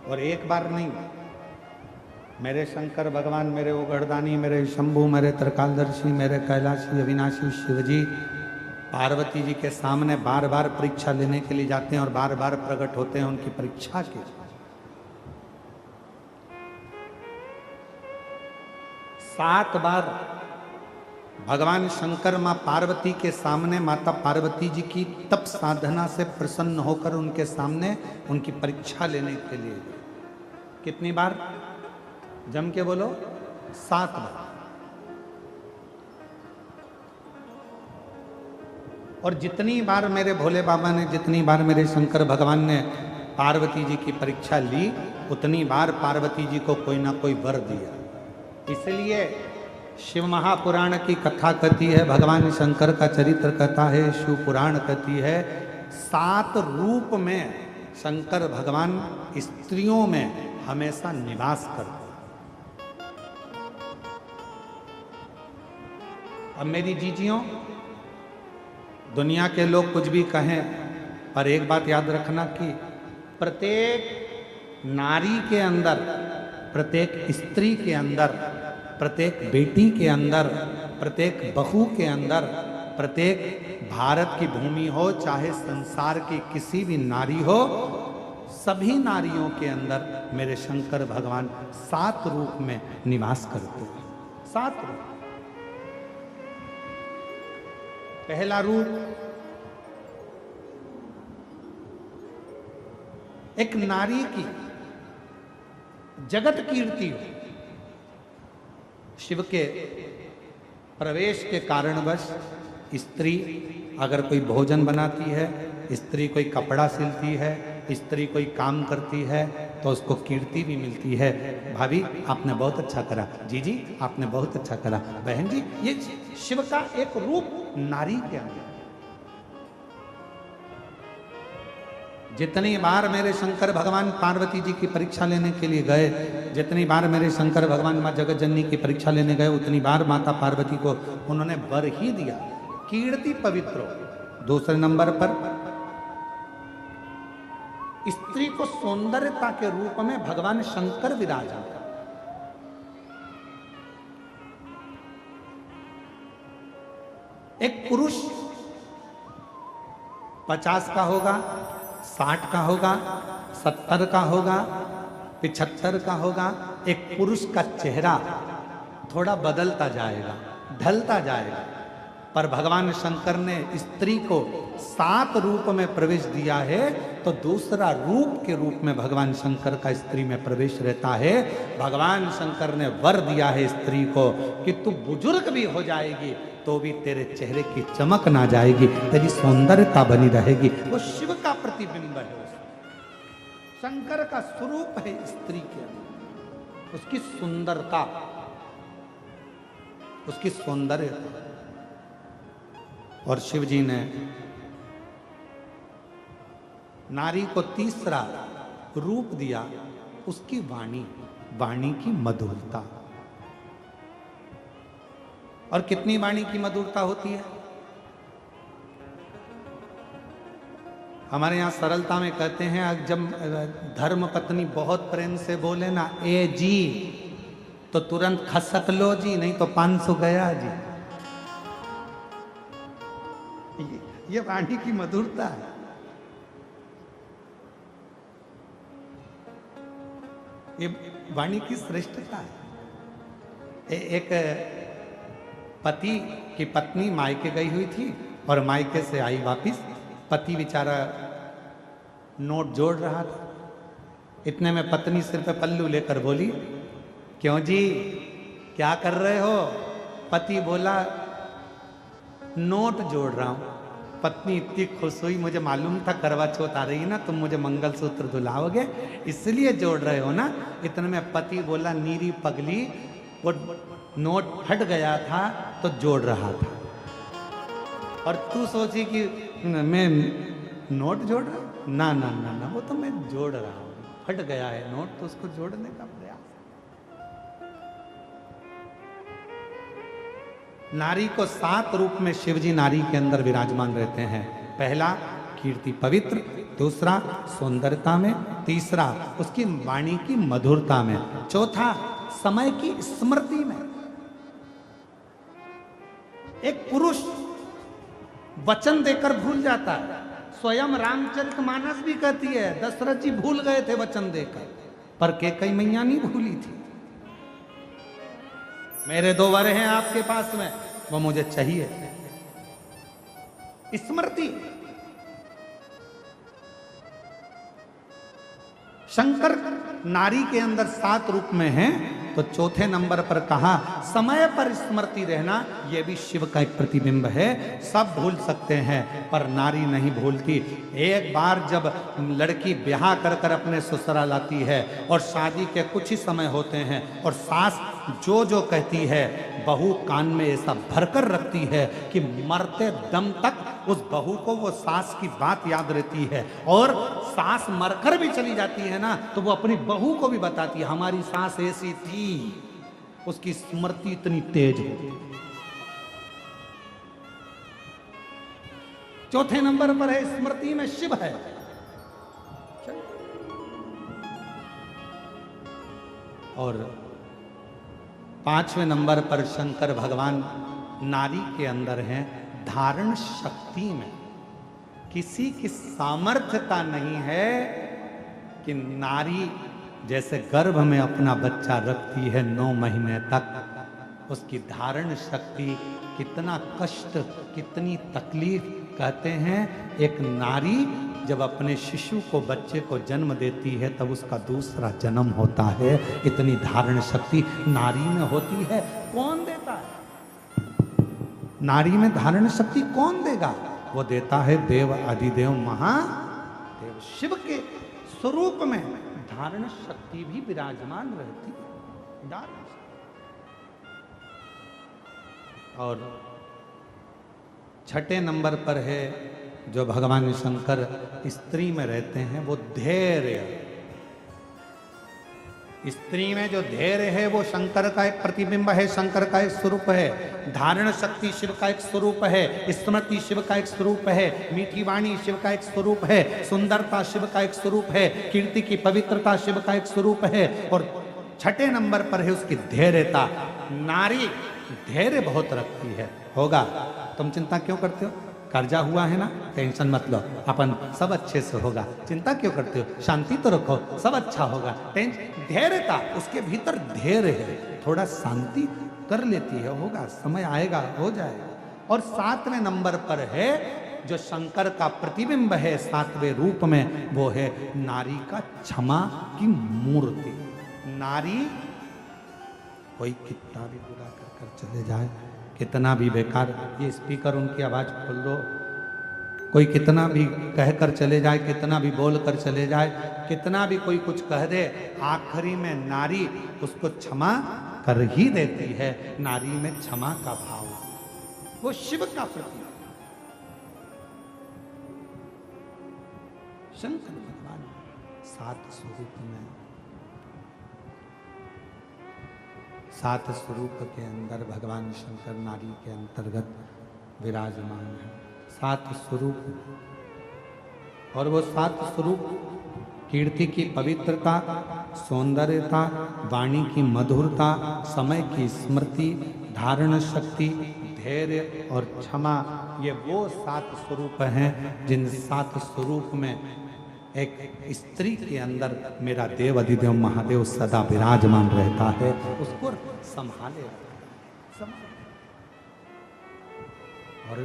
और एक बार नहीं, मेरे शंकर भगवान, मेरे उगड़दानी, मेरे शंभु, मेरे त्रिकालदर्शी, मेरे कैलाशी अविनाशी शिवजी पार्वती जी के सामने बार बार परीक्षा लेने के लिए जाते हैं और बार बार प्रकट होते हैं उनकी परीक्षा के। 7 बार भगवान शंकर मां पार्वती के सामने माता पार्वती जी की तप साधना से प्रसन्न होकर उनके सामने उनकी परीक्षा लेने के लिए। कितनी बार? जम के बोलो, 7 बार। और जितनी बार मेरे भोले बाबा ने, जितनी बार मेरे शंकर भगवान ने पार्वती जी की परीक्षा ली, उतनी बार पार्वती जी को कोई ना कोई वर दिया। इसलिए शिव महापुराण की कथा कहती है, भगवान शंकर का चरित्र कथा है, शिव पुराण कहती है, 7 रूप में शंकर भगवान स्त्रियों में हमेशा निवास करते। अब मेरी जीजियों, दुनिया के लोग कुछ भी कहें, पर एक बात याद रखना कि प्रत्येक नारी के अंदर, प्रत्येक स्त्री के अंदर, प्रत्येक बेटी के अंदर, प्रत्येक बहू के अंदर, प्रत्येक भारत की भूमि हो चाहे संसार की किसी भी नारी हो, सभी नारियों के अंदर मेरे शंकर भगवान 7 रूप में निवास करते हैं। 7 रूप। पहला रूप, एक नारी की जगत कीर्ति हो। शिव के प्रवेश के कारणवश स्त्री अगर कोई भोजन बनाती है, स्त्री कोई कपड़ा सिलती है, स्त्री कोई काम करती है, तो उसको कीर्ति भी मिलती है। भाभी आपने बहुत अच्छा करा, जीजी आपने बहुत अच्छा करा, बहन जी, ये शिव का एक रूप नारी के अंदर। जितनी बार मेरे शंकर भगवान पार्वती जी की परीक्षा लेने के लिए गए, जितनी बार मेरे शंकर भगवान मां जगत जननी की परीक्षा लेने गए, उतनी बार माता पार्वती को उन्होंने वर ही दिया, कीर्ति पवित्र। दूसरे नंबर पर स्त्री को सौंदर्यता के रूप में भगवान शंकर विराजा। एक पुरुष 50 का होगा, 60 का होगा, 70 का होगा, 75 का होगा। एक पुरुष का चेहरा थोड़ा बदलता जाएगा, ढलता जाएगा, पर भगवान शंकर ने स्त्री को 7 रूप में प्रवेश दिया है, तो दूसरा रूप के रूप में भगवान शंकर का स्त्री में प्रवेश रहता है। भगवान शंकर ने वर दिया है स्त्री को कि तू बुजुर्ग भी हो जाएगी तो भी तेरे चेहरे की चमक ना जाएगी, तेरी सौंदर्यता बनी रहेगी। वो शिव का प्रतिबिंब है, शंकर का स्वरूप है स्त्री के अंदर, उसकी सुंदरता, उसकी सौंदर्यता। और शिव जी ने नारी को तीसरा रूप दिया, उसकी वाणी, वाणी की मधुरता। और कितनी वाणी की मधुरता होती है? हमारे यहां सरलता में कहते हैं, जब धर्म पत्नी बहुत प्रेम से बोले ना, ए जी, तो तुरंत खसक लो जी, नहीं तो 500 गया जी। ये वाणी की मधुरता है। ये वाणी की श्रेष्ठता है। एक पति की पत्नी मायके गई हुई थी और मायके से आई वापिस, पति बेचारा नोट जोड़ रहा था। इतने में पत्नी सिर पे पल्लू लेकर बोली, क्यों जी क्या कर रहे हो? पति बोला, नोट जोड़ रहा हूं। पत्नी इतनी खुश हुई, मुझे मालूम था करवा चौथ आ रही है ना, तुम मुझे मंगलसूत्र दुलाओगे, इसलिए जोड़ रहे हो ना। इतने में पति बोला, नीरी पगली, वो नोट फट गया था तो जोड़ रहा था। और तू सोची कि मैं नोट जोड़ रहा हूं? ना ना ना ना, वो तो मैं जोड़ रहा हूं, फट गया है नोट तो उसको जोड़ने का प्रयास। नारी को 7 रूप में शिवजी नारी के अंदर विराजमान रहते हैं। पहला कीर्ति पवित्र, दूसरा सुंदरता में, तीसरा उसकी वाणी की मधुरता में, चौथा समय की स्मृति में। एक पुरुष वचन देकर भूल जाता है। स्वयं रामचरितमानस भी कहती है दशरथ जी भूल गए थे वचन देकर, पर कैकेयी मैया नहीं भूली थी। मेरे 2 वर हैं आपके पास में, वो मुझे चाहिए। स्मृति। शंकर नारी के अंदर 7 रूप में हैं, तो चौथे नंबर पर कहा समय पर स्मृति रहना, यह भी शिव का एक प्रतिबिंब है। सब भूल सकते हैं पर नारी नहीं भूलती। एक बार जब लड़की ब्याह कर कर अपने ससुराल आती है और शादी के कुछ ही समय होते हैं और सास जो जो कहती है बहू कान में ऐसा भरकर रखती है कि मरते दम तक उस बहू को वो सास की बात याद रहती है, और सास मरकर भी चली जाती है ना तो वो अपनी बहू को भी बताती है हमारी सास ऐसी थी। उसकी स्मृति इतनी तेज होती है। चौथे नंबर पर है स्मृति में शिव है। और 5वें नंबर पर शंकर भगवान नारी के अंदर हैं धारण शक्ति में। किसी की सामर्थ्यता नहीं है कि नारी जैसे गर्भ में अपना बच्चा रखती है 9 महीने तक, उसकी धारण शक्ति कितना कष्ट, कितनी तकलीफ। कहते हैं एक नारी जब अपने शिशु को, बच्चे को जन्म देती है तब उसका दूसरा जन्म होता है। इतनी धारण शक्ति नारी में होती है। कौन देता है? नारी में धारण शक्ति कौन देगा? वो देता है देव अधिदेव महादेव शिव के स्वरूप में धारण शक्ति भी विराजमान रहती है। धारण। और 6ठे नंबर पर है जो भगवान शंकर स्त्री में रहते हैं वो धैर्य। स्त्री में जो धैर्य है वो शंकर का एक प्रतिबिंब है, शंकर का एक स्वरूप है। धारण शक्ति शिव का एक स्वरूप है, स्मृति शिव का एक स्वरूप है, मीठी वाणी शिव का एक स्वरूप है, सुंदरता शिव का एक स्वरूप है, कीर्ति की पवित्रता शिव का एक स्वरूप है। और 6ठे नंबर पर है उसकी धैर्यता। नारी धैर्य बहुत रखती है। होगा, तुम चिंता क्यों करते हो? कर्जा हुआ है ना, टेंशन मत लो, अपन सब अच्छे से होगा। चिंता क्यों करते हो? शांति तो रखो, सब अच्छा होगा। धैर्यता, उसके भीतर धैर्य है, थोड़ा शांति कर लेती है, होगा, समय आएगा, हो जाएगा। और 7वें नंबर पर है जो शंकर का प्रतिबिंब है 7वें रूप में, वो है नारी का क्षमा की मूर्ति। नारी कोई कितना भी बुरा कर कर चले जाए, कितना भी बेकार, ये स्पीकर उनकी आवाज खोल दो, कोई कितना भी कहकर चले जाए, कितना भी बोल कर चले जाए, कितना भी कोई कुछ कह दे, आखिरी में नारी उसको क्षमा कर ही देती है। नारी में क्षमा का भाव, वो शिव का प्रतीक। शंकर भगवान 7 स्वरूप में, 7 स्वरूप के अंदर भगवान शंकर नारी के अंतर्गत विराजमान है। 7 स्वरूप, और वो 7 स्वरूप कीर्ति की पवित्रता, सौंदर्यता, वाणी की मधुरता, समय की स्मृति, धारण शक्ति, धैर्य और क्षमा, ये वो 7 स्वरूप हैं जिन 7 स्वरूप में एक स्त्री के अंदर मेरा देव अधिदेव महादेव सदा विराजमान रहता है। उसको संभाले और